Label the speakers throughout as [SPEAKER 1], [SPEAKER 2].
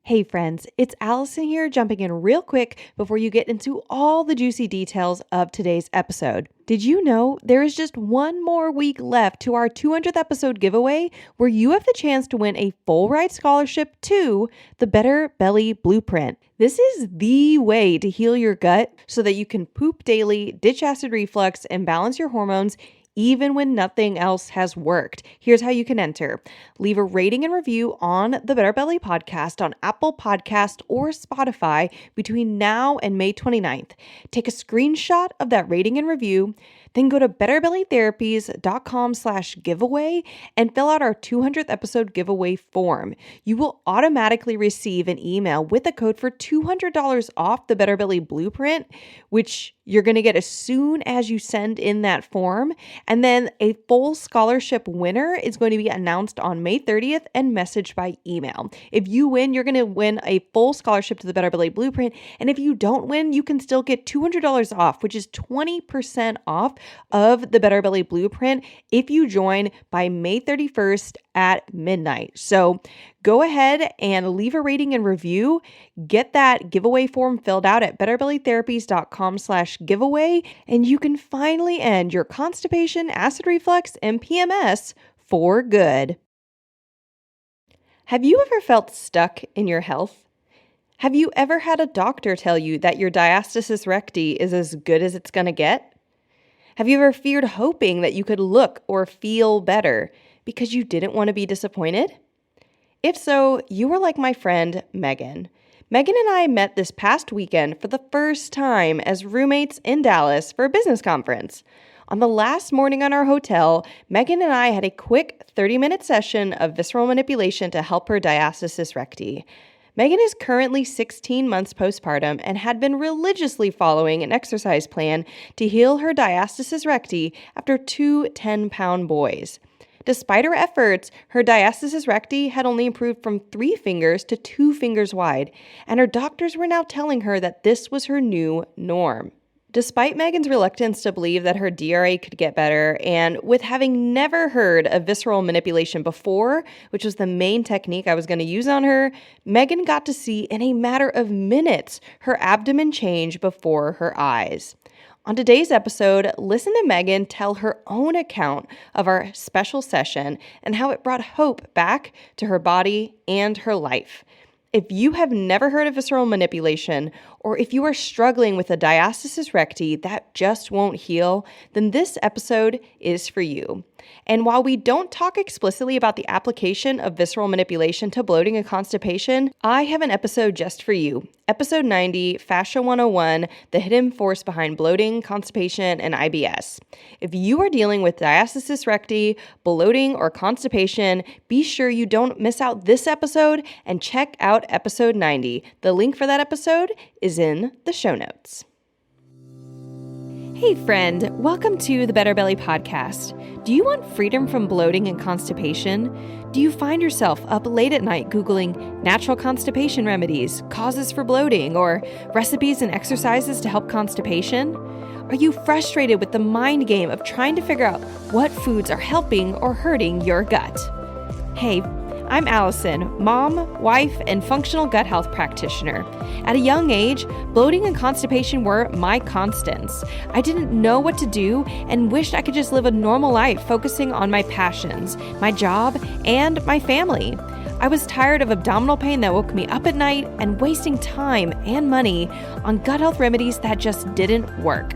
[SPEAKER 1] Hey friends, it's Allison here, jumping in real quick before you get into all the juicy details of today's episode. Did you know there is just one more week left to our 200th episode giveaway where you have the chance to win a full ride scholarship to the Better Belly Blueprint? This is the way to heal your gut so that you can poop daily, ditch acid reflux, and balance your hormones even when nothing else has worked. Here's how you can enter. Leave a rating and review on the Better Belly podcast on Apple Podcast or Spotify between now and May 29th. Take a screenshot of that rating and review, then go to betterbellytherapies.com/giveaway and fill out our 200th episode giveaway form. You will automatically receive an email with a code for $200 off the Better Belly Blueprint, which you're going to get as soon as you send in that form. And then a full scholarship winner is going to be announced on May 30th and messaged by email. If you win, you're going to win a full scholarship to the Better Belly Blueprint. And if you don't win, you can still get $200 off, which is 20% off of the Better Belly Blueprint if you join by May 31st at midnight. So go ahead and leave a rating and review. Get that giveaway form filled out at betterbellytherapies.com/giveaway, and you can finally end your constipation, acid reflux, and PMS for good. Have you ever felt stuck in your health? Have you ever had a doctor tell you that your diastasis recti is as good as it's going to get? Have you ever feared hoping that you could look or feel better because you didn't want to be disappointed? If so, you are like my friend Megan. Megan and I met this past weekend for the first time as roommates in Dallas for a business conference. On the last morning on our hotel, Megan and I had a quick 30-minute session of visceral manipulation to help her diastasis recti. Megan is currently 16 months postpartum and had been religiously following an exercise plan to heal her diastasis recti after two 10-pound boys. Despite her efforts, her diastasis recti had only improved from 3 fingers to 2 fingers wide, and her doctors were now telling her that this was her new norm. Despite Megan's reluctance to believe that her DRA could get better, and with having never heard of visceral manipulation before, which was the main technique I was going to use on her, Megan got to see in a matter of minutes her abdomen change before her eyes. On today's episode, listen to Megan tell her own account of our special session and how it brought hope back to her body and her life. If you have never heard of visceral manipulation, or if you are struggling with a diastasis recti that just won't heal, then this episode is for you. And while we don't talk explicitly about the application of visceral manipulation to bloating and constipation, I have an episode just for you. Episode 90, Fascia 101, the hidden force behind bloating, constipation, and IBS. If you are dealing with diastasis recti, bloating, or constipation, be sure you don't miss out this episode and check out episode 90. The link for that episode is in the show notes. Hey friend, welcome to the Better Belly podcast. Do you want freedom from bloating and constipation? Do you find yourself up late at night Googling natural constipation remedies, causes for bloating, or recipes and exercises to help constipation? Are you frustrated with the mind game of trying to figure out what foods are helping or hurting your gut? Hey, I'm Allison, mom, wife, and functional gut health practitioner. At a young age, bloating and constipation were my constants. I didn't know what to do and wished I could just live a normal life focusing on my passions, my job, and my family. I was tired of abdominal pain that woke me up at night and wasting time and money on gut health remedies that just didn't work.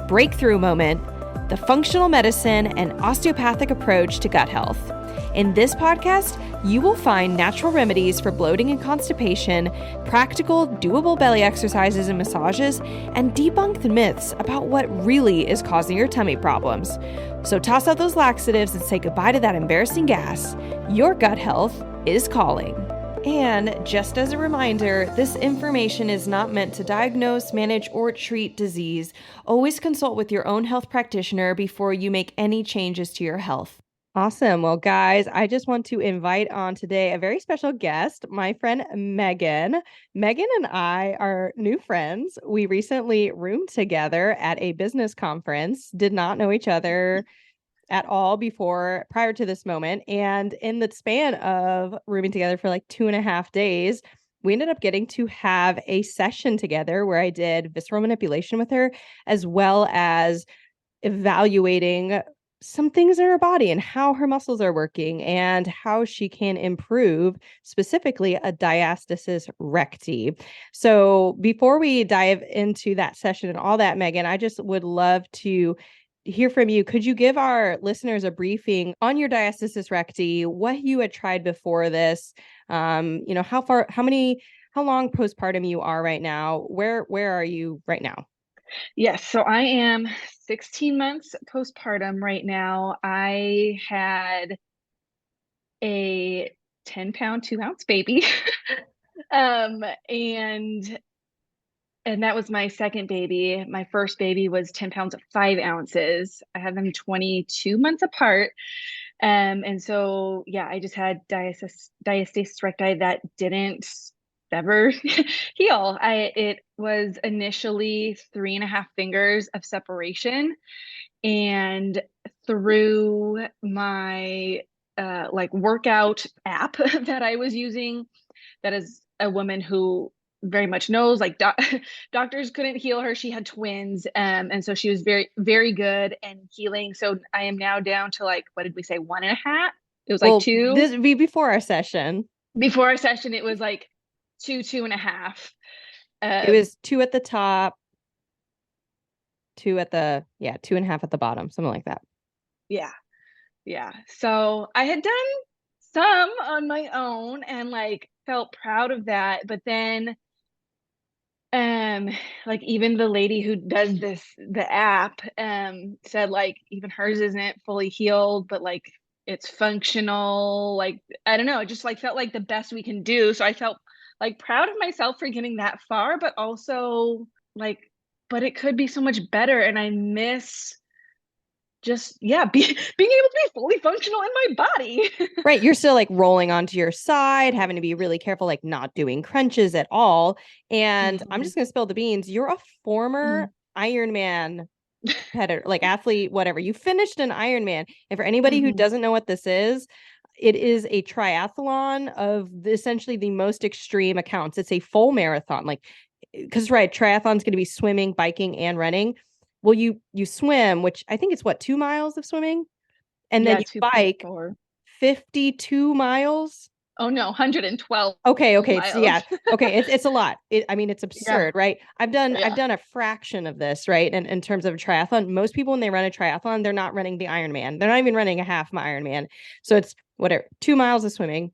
[SPEAKER 1] Breakthrough moment, the functional medicine and osteopathic approach to gut health. In this podcast, you will find natural remedies for bloating and constipation, practical, doable belly exercises and massages, and debunk the myths about what really is causing your tummy problems. So toss out those laxatives and say goodbye to that embarrassing gas. Your gut health is calling. And just as a reminder, this information is not meant to diagnose, manage, or treat disease. Always consult with your own health practitioner before you make any changes to your health. Awesome. Well, guys, I just want to invite on today a very special guest, my friend Megan. Megan and I are new friends. We recently roomed together at a business conference, did not know each other at all prior to this moment. And in the span of rooming together for like 2.5 days, we ended up getting to have a session together where I did visceral manipulation with her, as well as evaluating some things in her body and how her muscles are working and how she can improve, specifically a diastasis recti. So before we dive into that session and all that, Megan, I just would love to hear from you. Could you give our listeners a briefing on your diastasis recti, what you had tried before this, how long postpartum you are right now? Where are you right now?
[SPEAKER 2] Yes, so I am 16 months postpartum right now. I had a 10-pound, 2-ounce baby. Um, and and that was my second baby. My first baby was 10 pounds, 5 ounces. I had them 22 months apart. And so yeah, I just had diastasis recti that didn't ever heal. It was initially 3.5 fingers of separation, and through my like workout app that I was using, that is a woman who very much knows, like doctors couldn't heal her. She had twins, and so she was very, very good and healing. So I am now down to, like, what did we say, 1.5? It was like
[SPEAKER 1] Well,
[SPEAKER 2] two.
[SPEAKER 1] this would be before our session.
[SPEAKER 2] Before our session, it was like 2.5.
[SPEAKER 1] It was 2 at the top, 2.5 at the bottom, something like that.
[SPEAKER 2] Yeah, yeah. So I had done some on my own and like felt proud of that, but then um like even the lady who does the app said, like, even hers isn't fully healed, but like it's functional. Like, I don't know, it just like felt like the best we can do. So I felt like proud of myself for getting that far, but also like, but it could be so much better. And I miss just, yeah, being able to be fully functional in my body.
[SPEAKER 1] Right. You're still like rolling onto your side, having to be really careful, like not doing crunches at all. And I'm
[SPEAKER 2] Mhm.
[SPEAKER 1] just going to spill the beans. You're a former
[SPEAKER 2] Mhm.
[SPEAKER 1] Ironman competitor, like athlete, whatever. You finished an Ironman. And for anybody who
[SPEAKER 2] Mhm.
[SPEAKER 1] doesn't know what this is, it is a triathlon of essentially the most extreme accounts. It's a full marathon, like, because right, triathlon's going to be swimming, biking, and running. Well, you swim, which I think it's what, 2 miles of swimming, and then
[SPEAKER 2] Yeah,
[SPEAKER 1] you bike
[SPEAKER 2] 2.4.
[SPEAKER 1] 52 miles.
[SPEAKER 2] Oh no, 112
[SPEAKER 1] Okay, so
[SPEAKER 2] miles.
[SPEAKER 1] yeah. Okay, it's a lot. I mean, it's
[SPEAKER 2] Yeah,
[SPEAKER 1] absurd, right? I've
[SPEAKER 2] yeah.
[SPEAKER 1] done a fraction of this, right? And in terms of a triathlon, most people when they run a triathlon, they're not running the Ironman. They're not even running a half Ironman. So it's whatever, 2 miles of swimming,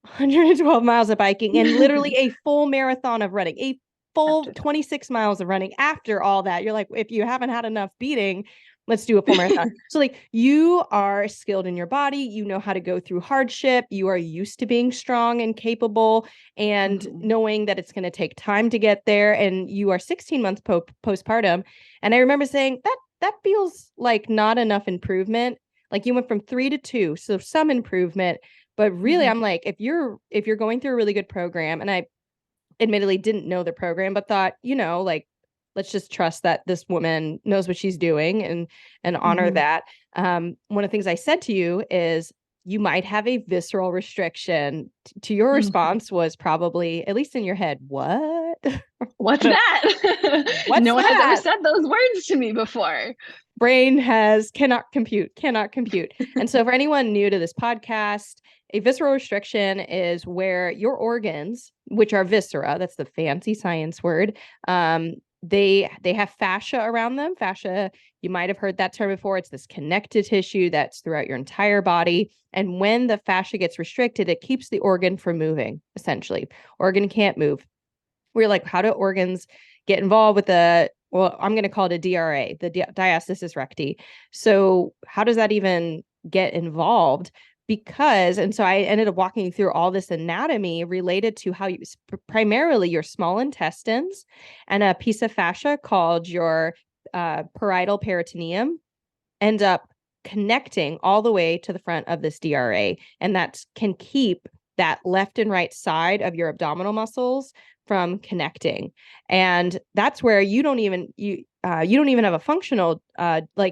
[SPEAKER 1] 112 miles of biking, and literally a full marathon of running, a full
[SPEAKER 2] After
[SPEAKER 1] 26 miles of running. After all that, you're like, if you haven't had enough beating, let's do a full marathon.
[SPEAKER 2] that.
[SPEAKER 1] So, like, you are skilled in your body, you know how to go through hardship, you are used to being strong and capable, and
[SPEAKER 2] Mhm.
[SPEAKER 1] knowing that it's going to take time to get there. And you are 16 months postpartum. And I remember saying that feels like not enough improvement. Like, you went from 3 to 2, so some improvement. But really,
[SPEAKER 2] Mhm.
[SPEAKER 1] I'm like, if you're going through a really good program, and I admittedly didn't know the program, but thought, like, let's just trust that this woman knows what she's doing, and honor
[SPEAKER 2] Mhm.
[SPEAKER 1] that. One of the things I said to you is you might have a visceral restriction. To your
[SPEAKER 2] Mhm.
[SPEAKER 1] response was probably, at least in your head, what?
[SPEAKER 2] What's that?
[SPEAKER 1] What's
[SPEAKER 2] No one has ever
[SPEAKER 1] that?
[SPEAKER 2] said those words to me before.
[SPEAKER 1] Brain cannot compute. And so for anyone new to this podcast, a visceral restriction is where your organs, which are viscera, that's the fancy science word, they have fascia around them. Fascia, you might have heard that term before. It's this connective tissue that's throughout your entire body. And when the fascia gets restricted, it keeps the organ from moving, essentially. Organ can't move. We're like, how do organs get involved with well, I'm going to call it a DRA, the diastasis recti. So how does that even get involved? And so I ended up walking through all this anatomy related to how primarily your small intestines and a piece of fascia called your parietal peritoneum end up connecting all the way to the front of this DRA. And that can keep that left and right side of your abdominal muscles from connecting. And that's where you don't even have a functional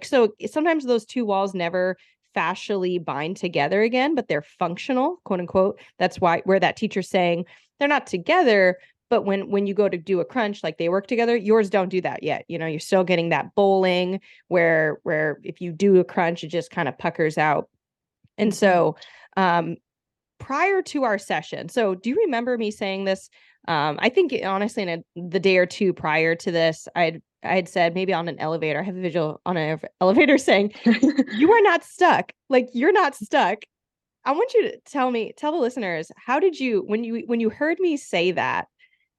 [SPEAKER 1] so sometimes those two walls never fascially bind together again, but they're functional, quote unquote. That's why where that teacher's saying they're not together, but when you go to do a crunch, like they work together, yours don't do that yet. You know, you're still getting that bowling where if you do a crunch, it just kind of puckers out. And so prior to our session, so do you remember me saying this? I think honestly, in the day or two prior to this, I had said maybe on an elevator, I have a visual on an elevator saying, you are not stuck. Like you're not stuck. I want you to tell the listeners, how did you, when you heard me say that,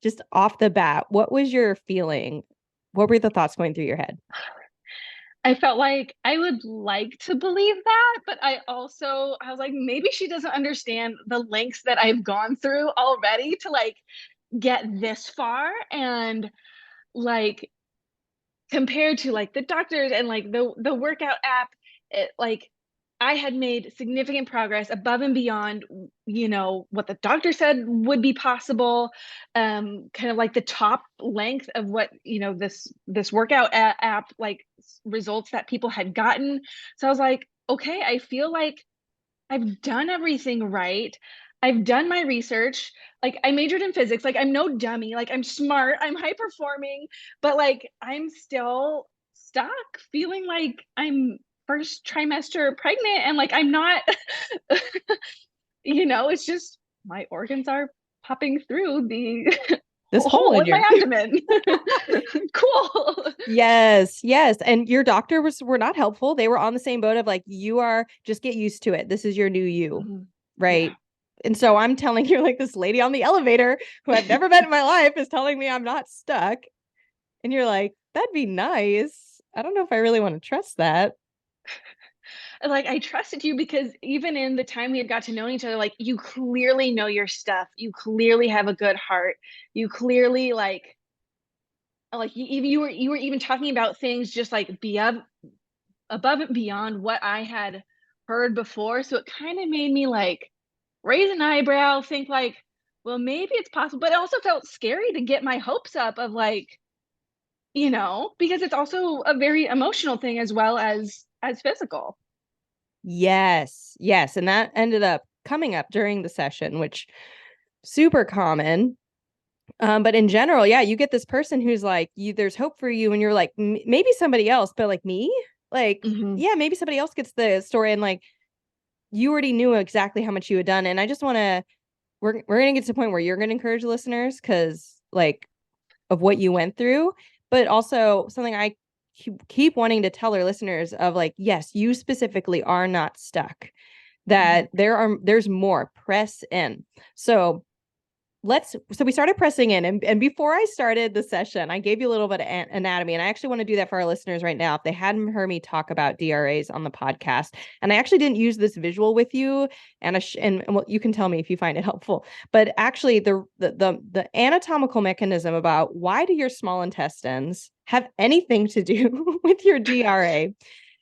[SPEAKER 1] just off the bat, what was your feeling? What were the thoughts going through your head?
[SPEAKER 2] I felt like I would like to believe that, but I was like, maybe she doesn't understand the lengths that I've gone through already to like get this far. And like compared to like the doctors and like the workout app, like I had made significant progress above and beyond, you know, what the doctor said would be possible. Kind of like the top length of what, you know, this workout app like results that people had gotten. So I was like, okay, I feel like I've done everything right. I've done my research. Like I majored in physics. Like I'm no dummy. Like I'm smart. I'm high performing, but like I'm still stuck feeling like I'm first trimester pregnant and like I'm not you know, it's just my organs are popping through the
[SPEAKER 1] This hole
[SPEAKER 2] hole
[SPEAKER 1] in
[SPEAKER 2] in my
[SPEAKER 1] your
[SPEAKER 2] abdomen. Cool.
[SPEAKER 1] Yes, yes. And your doctor were not helpful. They were on the same boat of like, you are just get used to it. This is your new you.
[SPEAKER 2] Yeah.
[SPEAKER 1] Right. And so I'm telling you, like this lady on the elevator who I've never met in my life is telling me I'm not stuck. And you're like, that'd be nice. I don't know if I really want to trust that.
[SPEAKER 2] Like I trusted you because even in the time we had got to know each other, like you clearly know your stuff. You clearly have a good heart. You clearly like you were even talking about things just like above and beyond what I had heard before. So it kind of made me like raise an eyebrow, think like, well, maybe it's possible. But it also felt scary to get my hopes up of like, you know, because it's also a very emotional thing as well as physical.
[SPEAKER 1] Yes, yes. And that ended up coming up during the session, which super common. But in general, yeah, you get this person who's like, there's hope for you, and you're like, maybe somebody else, but like me, like,
[SPEAKER 2] Mm-hmm.
[SPEAKER 1] yeah, maybe somebody else gets the story, and like, you already knew exactly how much you had done, and I just want to, we're gonna get to the point where you're gonna encourage listeners because like of what you went through, but also something I keep wanting to tell our listeners of like, yes, you specifically are not stuck.
[SPEAKER 2] Mm-hmm.
[SPEAKER 1] That there's more. Press in. So we started pressing in, and before I started the session, I gave you a little bit of anatomy, and I actually want to do that for our listeners right now if they hadn't heard me talk about DRAs on the podcast. And I actually didn't use this visual with you, and well, you can tell me if you find it helpful. But actually, the anatomical mechanism about why do your small intestines have anything to do with your DRA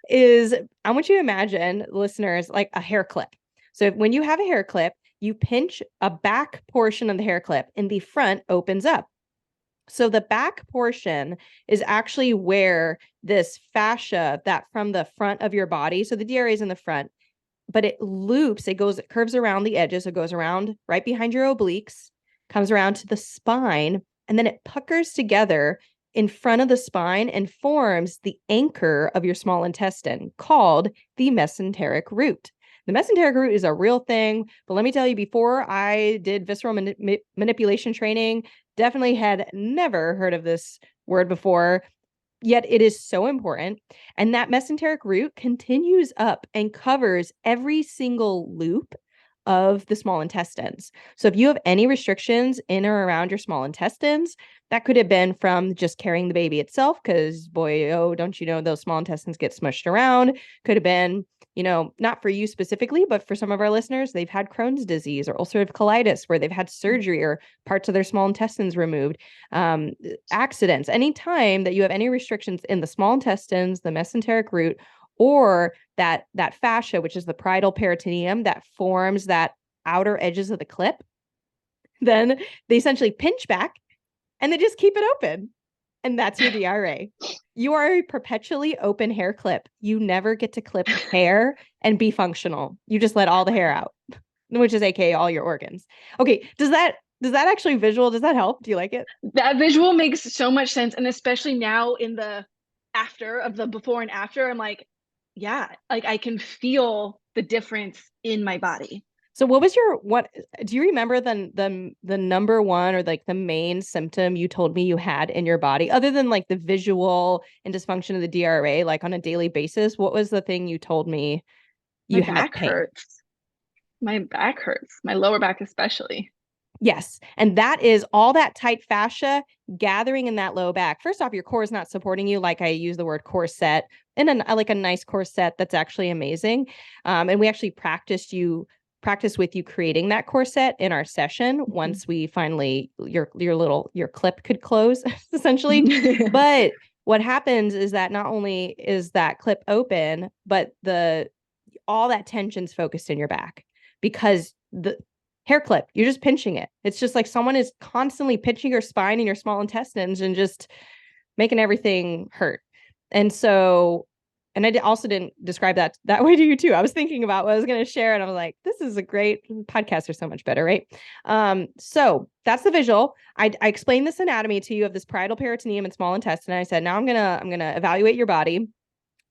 [SPEAKER 1] is, I want you to imagine, listeners, like a hair clip. So when you have a hair clip, you pinch a back portion of the hair clip and the front opens up. So the back portion is actually where this fascia that from the front of your body, so the DRA is in the front, but it loops, it curves around the edges. It goes around right behind your obliques, comes around to the spine, and then it puckers together in front of the spine and forms the anchor of your small intestine called the mesenteric root. The mesenteric root is a real thing, but let me tell you, before I did visceral manipulation training, definitely had never heard of this word before. Yet it is so important. And that mesenteric root continues up and covers every single loop of the small intestines. So if you have any restrictions in or around your small intestines, that could have been from just carrying the baby itself, because boy, oh, don't you know, those small intestines get smushed around. Could have been, you know, not for you specifically, but for some of our listeners, they've had Crohn's disease or ulcerative colitis where they've had surgery or parts of their small intestines removed. Accidents, anytime that you have any restrictions in the small intestines, the mesenteric root, or that fascia, which is the parietal peritoneum that forms that outer edges of the clip, then they essentially pinch back and they just keep it open. And that's your DRA. You are a perpetually open hair clip. You never get to clip hair and be functional. You just let all the hair out, which is AKA all your organs. Okay, does that Does that actually visual, does that help? Do you like it?
[SPEAKER 2] That visual makes so much sense. And especially now in the after of the before and after, I'm like, yeah, like I can feel the difference in my body.
[SPEAKER 1] So what was what do you remember the number one or like the main symptom you told me you had in your body other than like the visual and dysfunction of the DRA, like on a daily basis? What was the thing you told me
[SPEAKER 2] My
[SPEAKER 1] you had
[SPEAKER 2] back
[SPEAKER 1] pain?
[SPEAKER 2] hurts. My back hurts, my lower back especially.
[SPEAKER 1] Yes. And that is all that tight fascia gathering in that low back. First off, your core is not supporting you. Like I use the word corset and like a nice corset that's actually amazing. And we actually practice with you creating that corset in our session once we finally your clip could close essentially. But what happens is that not only is that clip open, but all that tension's focused in your back because the hair clip, you're just pinching it. It's just like someone is constantly pinching your spine and your small intestines and just making everything hurt. And so, and I also didn't describe that way to you too. I was thinking about what I was going to share and I was like, this is a great podcast. Are so much better, right? So that's the visual. I explained this anatomy to you of this parietal peritoneum and small intestine. And I said, now I'm going to evaluate your body.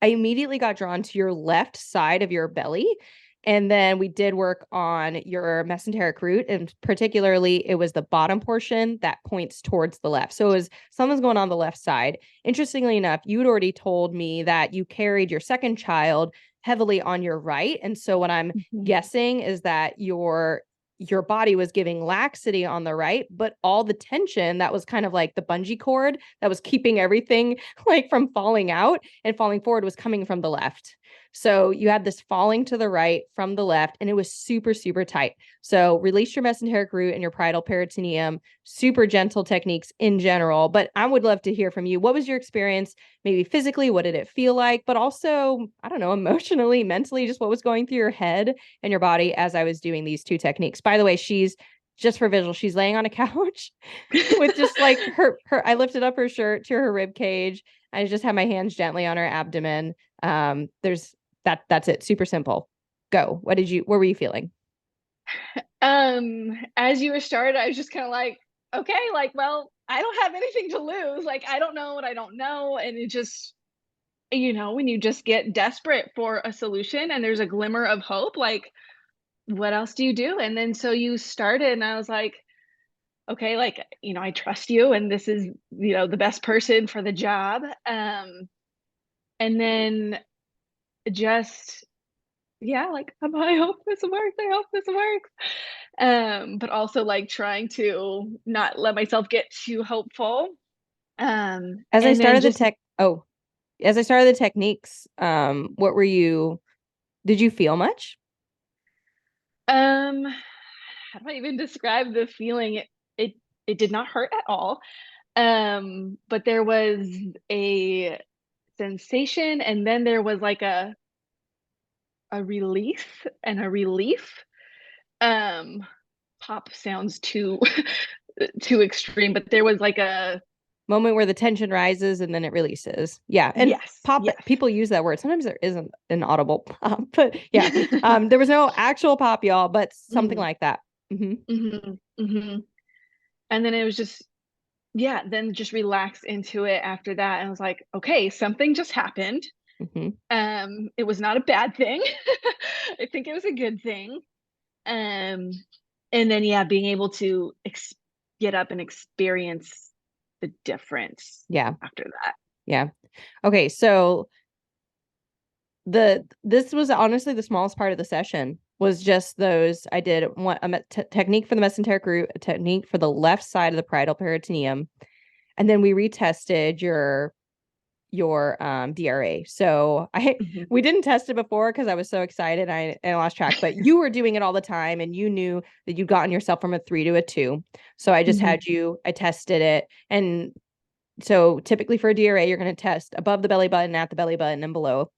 [SPEAKER 1] I immediately got drawn to your left side of your belly. And then we did work on your mesenteric root, and particularly it was the bottom portion that points towards the left. So it was something's going on the left side. Interestingly enough, you'd already told me that you carried your second child heavily on your right. And so what I'm guessing is that your body was giving laxity on the right, but all the tension that was kind of like the bungee cord that was keeping everything like from falling out and falling forward was coming from the left. So you had this falling to the right from the left, and it was super, super tight. So release your mesenteric root and your parietal peritoneum, super gentle techniques in general. But I would love to hear from you. What was your experience, maybe physically? What did it feel like? But also, I don't know, emotionally, mentally, just what was going through your head and your body as I was doing these two techniques. By the way, she's just for visual, she's laying on a couch with just like her I lifted up her shirt to her rib cage. I just had my hands gently on her abdomen. There's that's it. Super simple. Go. What were you feeling?
[SPEAKER 2] As you were started, I was just kind of like, okay, like, well, I don't have anything to lose. Like, I don't know what I don't know. And it just, when you just get desperate for a solution and there's a glimmer of hope, like, what else do you do? And then so you started, and I was like, okay, like, I trust you, and this is, the best person for the job. And then just, yeah, like, I hope this works. I hope this works. But also like trying to not let myself get too hopeful.
[SPEAKER 1] As I
[SPEAKER 2] And then
[SPEAKER 1] started
[SPEAKER 2] just
[SPEAKER 1] as I started the techniques, what were you did you feel much?
[SPEAKER 2] how do I even describe the feeling? It it did not hurt at all. But there was a sensation, and then there was like a release and a relief. Um, pop sounds too too extreme, but there was like a
[SPEAKER 1] Moment where the tension rises and then it releases. Yeah. And
[SPEAKER 2] yes,
[SPEAKER 1] pop,
[SPEAKER 2] yes.
[SPEAKER 1] people use that word. Sometimes there isn't an audible pop, but yeah. There was no actual pop, y'all, but something
[SPEAKER 2] Mm,
[SPEAKER 1] like that. Mm-hmm.
[SPEAKER 2] and then it was just, yeah, then just relax into it after that. And I was like, okay, something just happened.
[SPEAKER 1] Mm-hmm.
[SPEAKER 2] It was not a bad thing. I think it was a good thing. Um, and then yeah, being able to get up and experience the difference
[SPEAKER 1] Yeah.
[SPEAKER 2] after that.
[SPEAKER 1] Yeah. Okay. So this was honestly the smallest part of the session was just those. I did one technique for the mesenteric root, a technique for the left side of the parietal peritoneum, and then we retested your DRA. So
[SPEAKER 2] Mhm.
[SPEAKER 1] we didn't test it before because I was so excited I lost track, but you were doing it all the time and you knew that you'd gotten yourself from a 3 to a 2. So I just
[SPEAKER 2] Mhm.
[SPEAKER 1] had I tested it. And so typically for a DRA, you're going to test above the belly button, at the belly button, and below.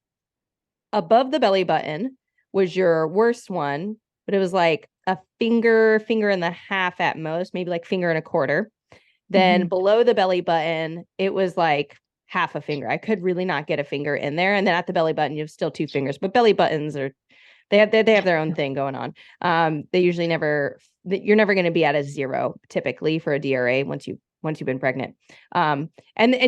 [SPEAKER 1] Above the belly button was your worst one, but it was like a finger and a half at most, maybe like finger and a quarter. Then
[SPEAKER 2] Mhm.
[SPEAKER 1] below the belly button, it was like half a finger. I could really not get a finger in there. And then at the belly button, you have still 2 fingers. But belly buttons are they have their own thing going on. They usually never that you're never going to be at a 0 typically for a DRA once you've been pregnant. And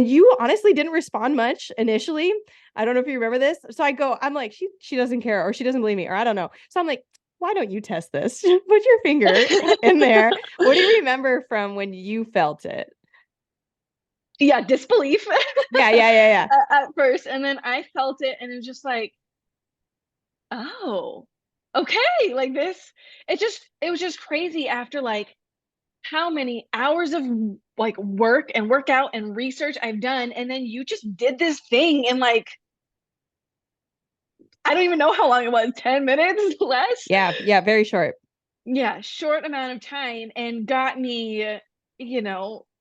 [SPEAKER 1] you honestly didn't respond much initially. I don't know if you remember this. So I'm like, she doesn't care, or she doesn't believe me, or I don't know. So I'm like, why don't you test this? Put your finger in there. What do you remember from when you felt it?
[SPEAKER 2] Yeah, disbelief.
[SPEAKER 1] Yeah.
[SPEAKER 2] At first. And then I felt it, and it was just like, oh, okay. Like this, it was just crazy after like how many hours of like work and workout and research I've done. And then you just did this thing in like, I don't even know how long it was, 10 minutes less.
[SPEAKER 1] Yeah, very short.
[SPEAKER 2] Yeah, short amount of time, and got me,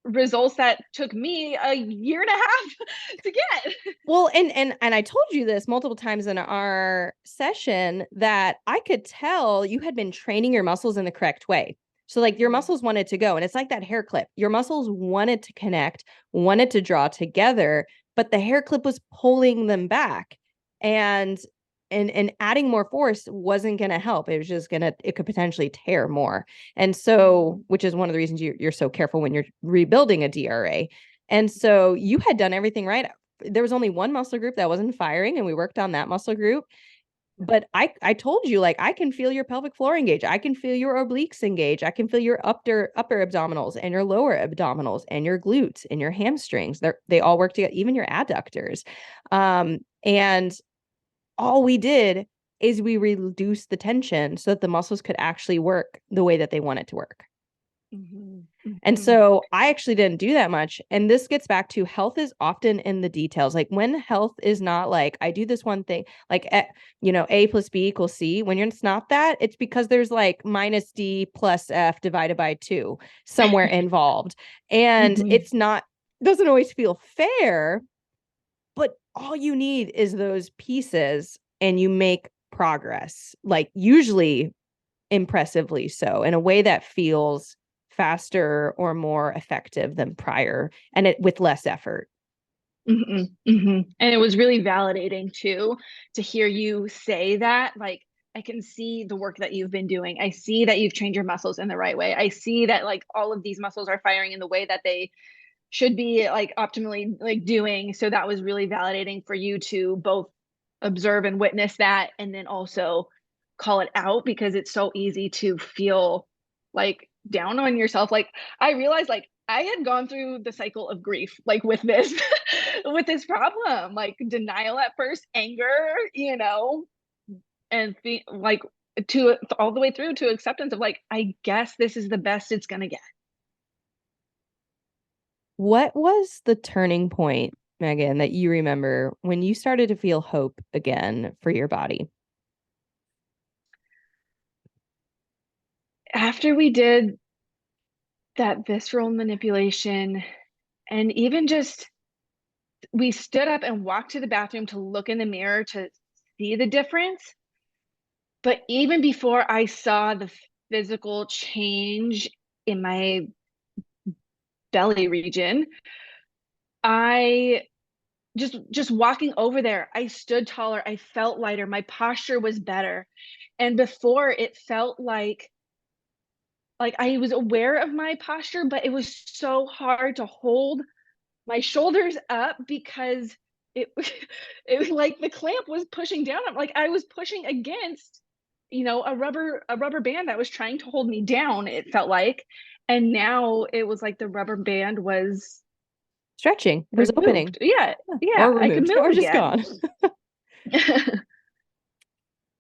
[SPEAKER 2] results that took me a year and a half to get.
[SPEAKER 1] Well, and I told you this multiple times in our session that I could tell you had been training your muscles in the correct way. So like your muscles wanted to go, and it's like that hair clip. Your muscles wanted to connect, wanted to draw together, but the hair clip was pulling them back. And adding more force wasn't going to help. It was just it could potentially tear more. And so, which is one of the reasons you're so careful when you're rebuilding a DRA. And so you had done everything right. There was only one muscle group that wasn't firing, and we worked on that muscle group. But I told you, like, I can feel your pelvic floor engage. I can feel your obliques engage. I can feel your upper abdominals and your lower abdominals and your glutes and your hamstrings. They all work together, even your adductors. And all we did is we reduced the tension so that the muscles could actually work the way that they want it to work. And so I actually didn't do that much. And this gets back to health is often in the details. Like when health is not like, I do this one thing, like, A plus B equals C. When it's not that, it's because there's like minus D plus F divided by 2 somewhere involved. And it's not, doesn't always feel fair, but all you need is those pieces and you make progress, like usually impressively so, in a way that feels faster or more effective than prior, and it with less effort.
[SPEAKER 2] And it was really validating too, to hear you say that. Like, I can see the work that you've been doing. I see that you've trained your muscles in the right way. I see that like all of these muscles are firing in the way that they should be like optimally like doing. So that was really validating for you to both observe and witness that, and then also call it out, because it's so easy to feel like down on yourself. Like I realized like I had gone through the cycle of grief, like with this with this problem, like denial at first, anger, and like to all the way through to acceptance of like, I guess this is the best it's gonna get.
[SPEAKER 1] What was the turning point, Megan, that you remember when you started to feel hope again for your body?
[SPEAKER 2] After we did that visceral manipulation, and even just we stood up and walked to the bathroom to look in the mirror to see the difference. But even before I saw the physical change in my belly region, I just walking over there, I stood taller, I felt lighter, my posture was better. And before, it felt like I was aware of my posture, but it was so hard to hold my shoulders up, because it it was like the clamp was pushing down. Like I was pushing against, a rubber band that was trying to hold me down, it felt like. And now it was like the rubber band was
[SPEAKER 1] Stretching. It was opening.
[SPEAKER 2] removed. Yeah.
[SPEAKER 1] Or
[SPEAKER 2] Yeah, I could
[SPEAKER 1] removed,
[SPEAKER 2] move
[SPEAKER 1] or just
[SPEAKER 2] again.
[SPEAKER 1] gone.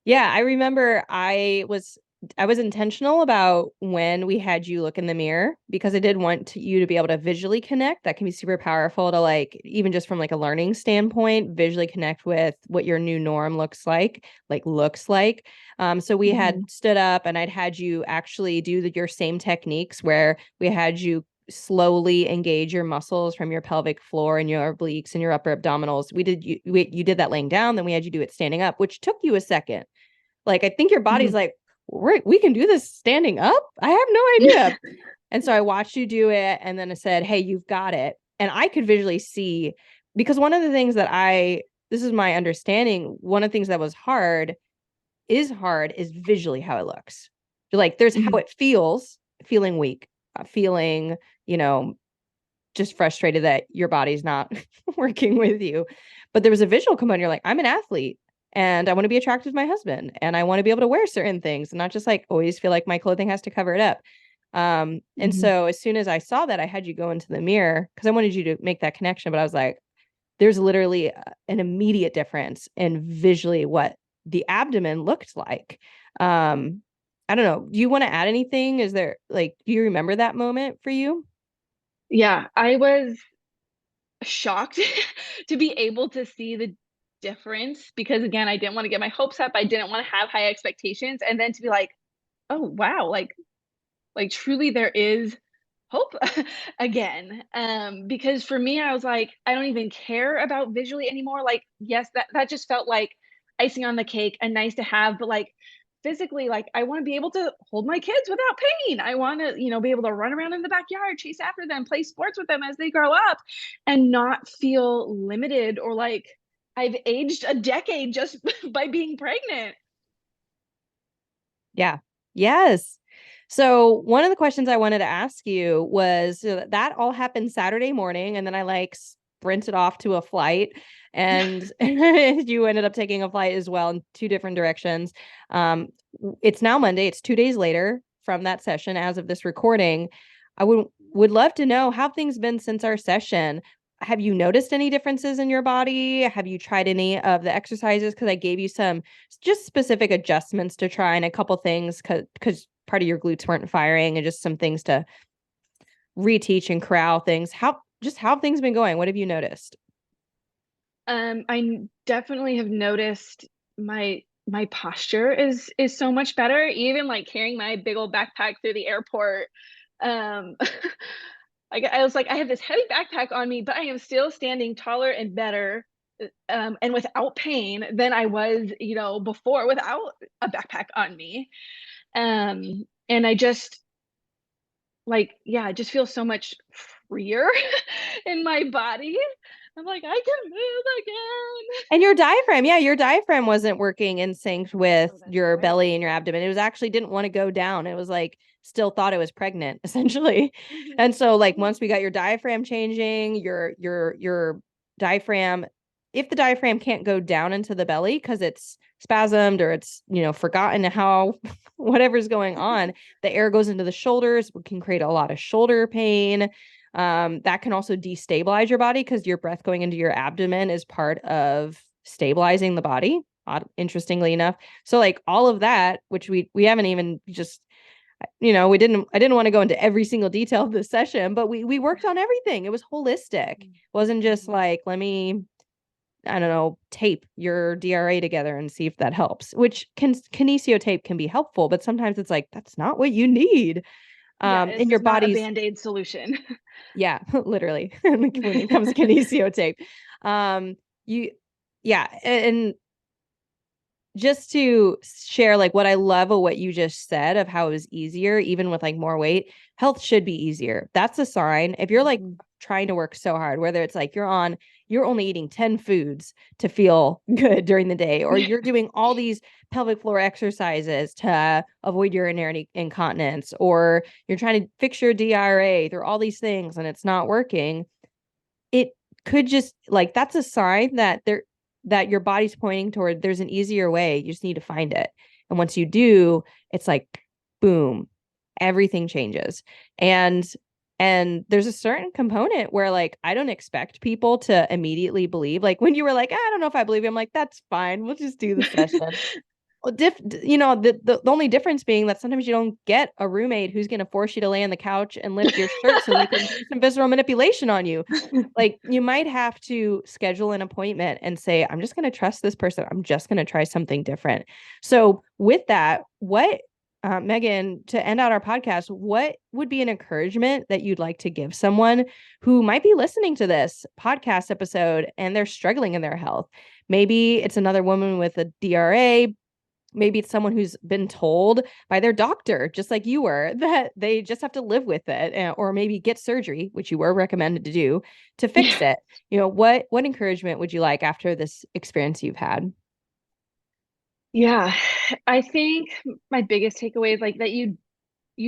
[SPEAKER 1] Yeah, I remember I was intentional about when we had you look in the mirror, because I did want you to be able to visually connect. That can be super powerful to, like, even just from like a learning standpoint, visually connect with what your new norm looks like. So we had stood up, and I'd had you actually do your same techniques where we had you slowly engage your muscles from your pelvic floor and your obliques and your upper abdominals. You did that laying down, then we had you do it standing up, which took you a second. Like, I think your body's like, we can do this standing up? I have no idea. And so I watched you do it, and then I said, hey, you've got it. And I could visually see, because one of the things that this is my understanding, one of the things that is hard is visually how it looks. Like there's how
[SPEAKER 2] Mhm.
[SPEAKER 1] it feels, feeling weak, feeling, just frustrated that your body's not working with you. But there was a visual component. You're like, I'm an athlete and I want to be attractive to my husband and I want to be able to wear certain things and not just like always feel like my clothing has to cover it up. And
[SPEAKER 2] Mhm.
[SPEAKER 1] so as soon as I saw that, I had you go into the mirror because I wanted you to make that connection. But I was like, there's literally an immediate difference in visually what the abdomen looked like. I don't know. Do you want to add anything? Is there like, do you remember that moment for you?
[SPEAKER 2] Yeah, I was shocked to be able to see the difference because again, I didn't want to get my hopes up. I didn't want to have high expectations and then to be like, "Oh, wow, like truly there is hope again." Because for me, I was like, I don't even care about visually anymore. Like, yes, that just felt like icing on the cake and nice to have, but like physically, like I want to be able to hold my kids without pain. I want to, be able to run around in the backyard, chase after them, play sports with them as they grow up, and not feel limited or like I've aged a decade just by being pregnant.
[SPEAKER 1] Yeah. Yes. So one of the questions I wanted to ask you was so that all happened Saturday morning, and then I like sprinted off to a flight, and you ended up taking a flight as well in two different directions. Um, it's now Monday. It's 2 days later from that session as of this recording. I would love to know how things been since our session. Have you noticed any differences in your body? Have you tried any of the exercises? Because I gave you some just specific adjustments to try and a couple things because part of your glutes weren't firing and just some things to reteach and corral things. How have things been going? What have you noticed?
[SPEAKER 2] I definitely have noticed my posture is so much better. Even like carrying my big old backpack through the airport. Um, I was like, I have this heavy backpack on me, but I am still standing taller and better, and without pain than I was, before without a backpack on me. And I just like, yeah, I just feel so much freer in my body. I'm like, I can move again.
[SPEAKER 1] And your diaphragm, yeah, your diaphragm wasn't working in sync with
[SPEAKER 2] Oh, that's
[SPEAKER 1] your
[SPEAKER 2] right.
[SPEAKER 1] belly and your abdomen. It was actually didn't want to go down. It was like still thought it was pregnant, essentially.
[SPEAKER 2] Mhm.
[SPEAKER 1] And so like
[SPEAKER 2] Mhm.
[SPEAKER 1] once we got your diaphragm changing, your diaphragm, if the diaphragm can't go down into the belly because it's spasmed or it's, forgotten how whatever's going on, the air goes into the shoulders, can create a lot of shoulder pain. That can also destabilize your body because your breath going into your abdomen is part of stabilizing the body, interestingly enough. So like all of that, which we haven't even just we didn't I didn't want to go into every single detail of this session, but we worked on everything. It was holistic. It wasn't just
[SPEAKER 2] Mhm.
[SPEAKER 1] like let me I don't know, tape your DRA together and see if that helps, which kinesio tape can be helpful, but sometimes it's like that's not what you need.
[SPEAKER 2] Yeah,
[SPEAKER 1] In
[SPEAKER 2] this
[SPEAKER 1] your
[SPEAKER 2] is not a
[SPEAKER 1] body's
[SPEAKER 2] Band-Aid solution.
[SPEAKER 1] Yeah, literally when it comes to kinesio tape. You yeah, and just to share like what I love of what you just said of how it was easier even with like more weight, health should be easier. That's a sign. If you're like
[SPEAKER 2] Mhm.
[SPEAKER 1] trying to work so hard, whether it's like you're only eating 10 foods to feel good during the day, or you're doing all these pelvic floor exercises to avoid urinary incontinence, or you're trying to fix your DRA through all these things and it's not working, it could just like that's a sign that your body's pointing toward there's an easier way. You just need to find it. And once you do, it's like boom, everything changes. And there's a certain component where like I don't expect people to immediately believe. Like when you were like, I don't know if I believe you, I'm like, that's fine. We'll just do the session. Well, the only difference being that sometimes you don't get a roommate who's going to force you to lay on the couch and lift your shirt so they can do some visceral manipulation on you. Like you might have to schedule an appointment and say, I'm just going to trust this person. I'm just going to try something different. So with that, what Megan, to end out our podcast, what would be an encouragement that you'd like to give someone who might be listening to this podcast episode and they're struggling in their health? Maybe it's another woman with a DRA. Maybe it's someone who's been told by their doctor, just like you were, that they just have to live with it, or maybe get surgery, which you were recommended to do, to fix
[SPEAKER 2] Yeah.
[SPEAKER 1] it. What encouragement would you like after this experience you've had?
[SPEAKER 2] Yeah, I think my biggest takeaway is like that you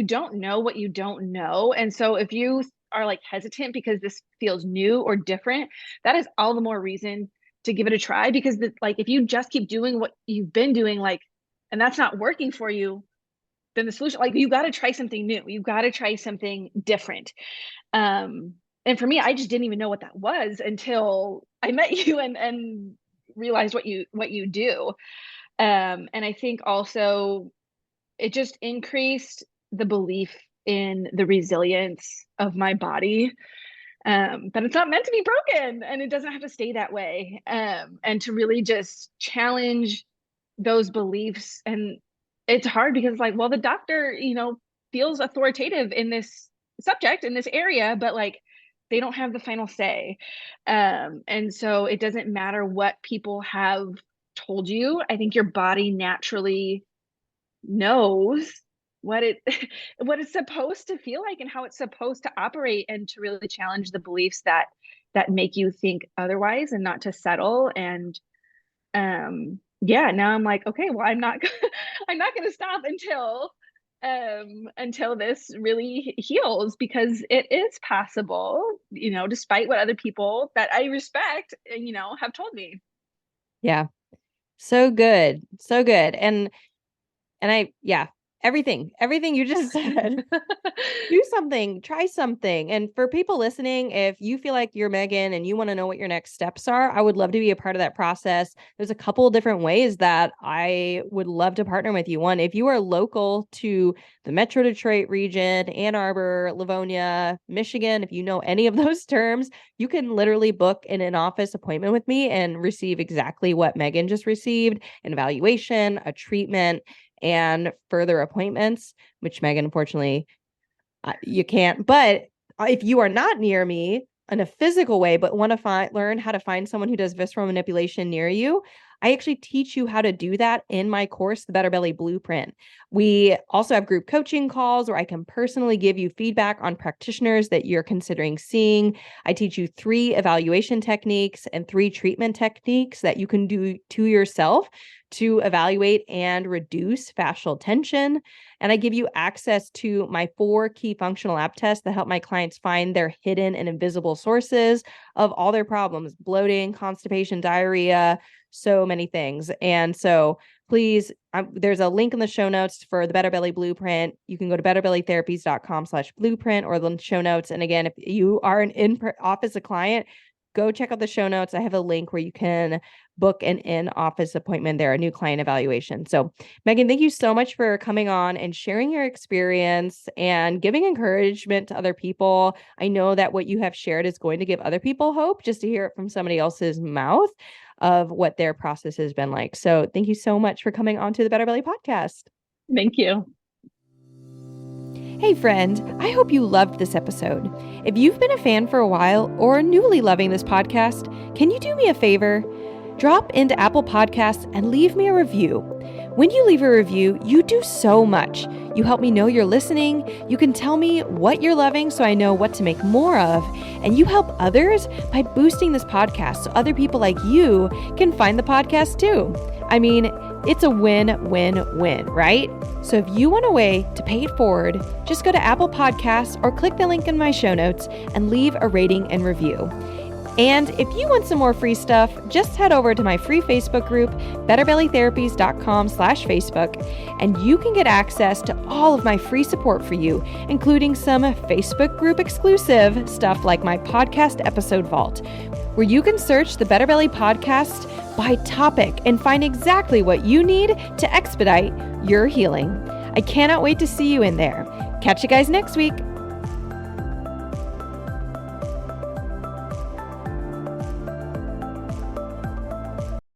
[SPEAKER 2] don't know what you don't know. And so if you are like hesitant because this feels new or different, that is all the more reason to give it a try because like if you just keep doing what you've been doing like and that's not working for you, then the solution like you got to try something new. You got to try something different. Um and for me, I just didn't even know what that was until I met you and realized what you do. And I think also it just increased the belief in the resilience of my body, that it's not meant to be broken and it doesn't have to stay that way. And to really just challenge those beliefs. And it's hard because, like, well, the doctor, feels authoritative in this subject, in this area, but like they don't have the final say. And so it doesn't matter what people have told you. I think your body naturally knows what it what it's supposed to feel like and how it's supposed to operate, and to really challenge the beliefs that make you think otherwise and not to settle. And yeah, now I'm like, okay, well, I'm not I'm not going to stop until this really heals, because it is possible, despite what other people that I respect, have told me.
[SPEAKER 1] Yeah. So good. So good. And yeah, everything you just said. Do something, try something. And for people listening, if you feel like you're Megan and you want to know what your next steps are, I would love to be a part of that process. There's a couple of different ways that I would love to partner with you. One, if you are local to the Metro Detroit region, Ann Arbor, Livonia, Michigan, if you know any of those terms, you can literally book an in-office appointment with me and receive exactly what Megan just received: an evaluation, a treatment, and further appointments, which Megan, unfortunately, you can't. But if you are not near me in a physical way, but want to learn how to find someone who does visceral manipulation near you, I actually teach you how to do that in my course, The Better Belly Blueprint. We also have group coaching calls where I can personally give you feedback on practitioners that you're considering seeing. I teach you 3 evaluation techniques and 3 treatment techniques that you can do to yourself to evaluate and reduce fascial tension. And I give you access to my 4 key functional lab tests that help my clients find their hidden and invisible sources of all their problems: bloating, constipation, diarrhea, so many things. And so please, there's a link in the show notes for the Better Belly Blueprint. You can go to betterbellytherapies.com/blueprint or the show notes. And again, if you are an in-office client, go check out the show notes. I have a link where you can book an in-office appointment there, a new client evaluation. So Megan, thank you so much for coming on and sharing your experience and giving encouragement to other people. I know that what you have shared is going to give other people hope, just to hear it from somebody else's mouth of what their process has been like. So thank you so much for coming on to the Better Belly podcast.
[SPEAKER 2] Thank you.
[SPEAKER 1] Hey friend, I hope you loved this episode. If you've been a fan for a while or newly loving this podcast, can you do me a favor? Drop into Apple Podcasts and leave me a review. When you leave a review, you do so much. You help me know you're listening. You can tell me what you're loving so I know what to make more of. And you help others by boosting this podcast so other people like you can find the podcast too. I mean, it's a win-win-win, right? So if you want a way to pay it forward, just go to Apple Podcasts or click the link in my show notes and leave a rating and review. And if you want some more free stuff, just head over to my free Facebook group, betterbellytherapies.com/Facebook, and you can get access to all of my free support for you, including some Facebook group exclusive stuff like my podcast episode vault, where you can search the Better Belly podcast by topic and find exactly what you need to expedite your healing. I cannot wait to see you in there. Catch you guys next week.